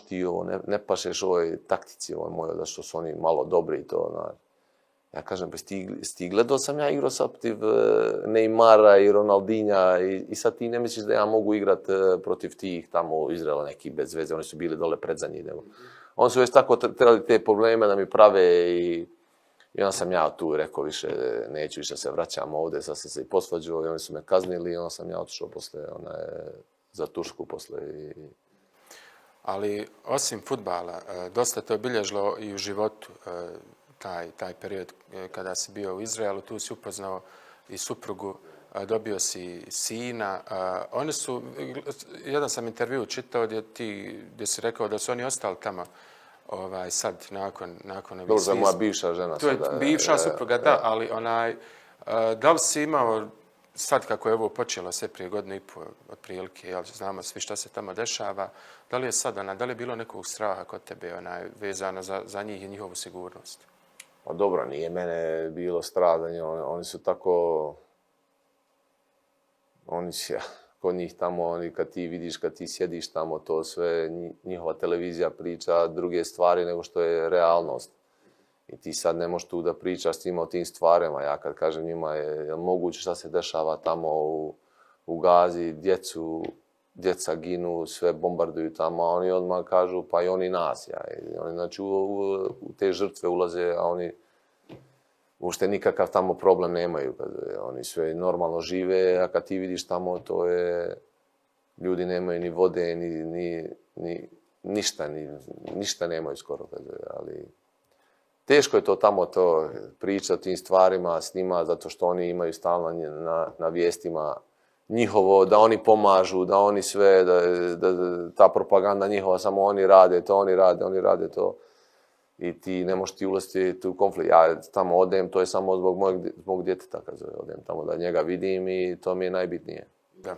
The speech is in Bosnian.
ti ovo, ne pašeš ovoj taktici ovoj mojoj, da što su oni malo dobri i to, znaš. Ja kažem, pa gledao sam ja igrao sad protiv Neymara i Ronaldinha i sad ti ne misliš da ja mogu igrat protiv tih tamo u Izraela neki bez veze, oni su bili dole predzadnji. Oni su već tako trebali te probleme da mi prave i onda sam ja tu rekao više, neću više se vraćam ovdje, sad sam se i posvađao i oni su me kaznili i onda sam ja otišao posle, za Tursku posle. Ali osim fudbala, dosta te obilježilo i u životu taj period kada si bio u Izraelu, tu si upoznao i suprugu, dobio si sina. Oni su, jedan sam intervju čitao gdje si rekao da su oni ostali tamo sad nakon Dobro, za moja bivša žena. To je bivša supruga, da, ali da li si imao, sad kako je ovo počelo sve prije godinu i pol otprilike, jel znamo svi što se tamo dešava, da li je sad da li je bilo nekog straha kod tebe vezano za njih i njihovu sigurnost? Pa dobro, nije mene bilo stradanje, oni su tako, kod njih tamo, kad ti vidiš, kad ti sjediš tamo, to sve, njihova televizija priča druge stvari nego što je realnost. I ti sad ne možeš tu da pričaš s njima o tim stvarima. Ja kad kažem njima je moguće šta se dešava tamo u Gazi, djeca ginu, sve bombarduju tamo, a oni odmah kažu pa i oni nas. Oni znači u te žrtve ulaze, a oni uopšte nikakav tamo problem nemaju. Oni sve normalno žive, a kad ti vidiš tamo, to je, ljudi nemaju ni vode, ni ništa nemaju skoro. Ali teško je to tamo pričati o tim stvarima s njima, zato što oni imaju stalno na vijestima njihovo, da oni pomažu, da oni sve, da ta propaganda njihova, samo oni rade to. I ti ne možeš ti ulaziti u konflikt. Ja tamo odem, to je samo zbog mog djeteta, odem tamo da njega vidim i to mi je najbitnije. Da.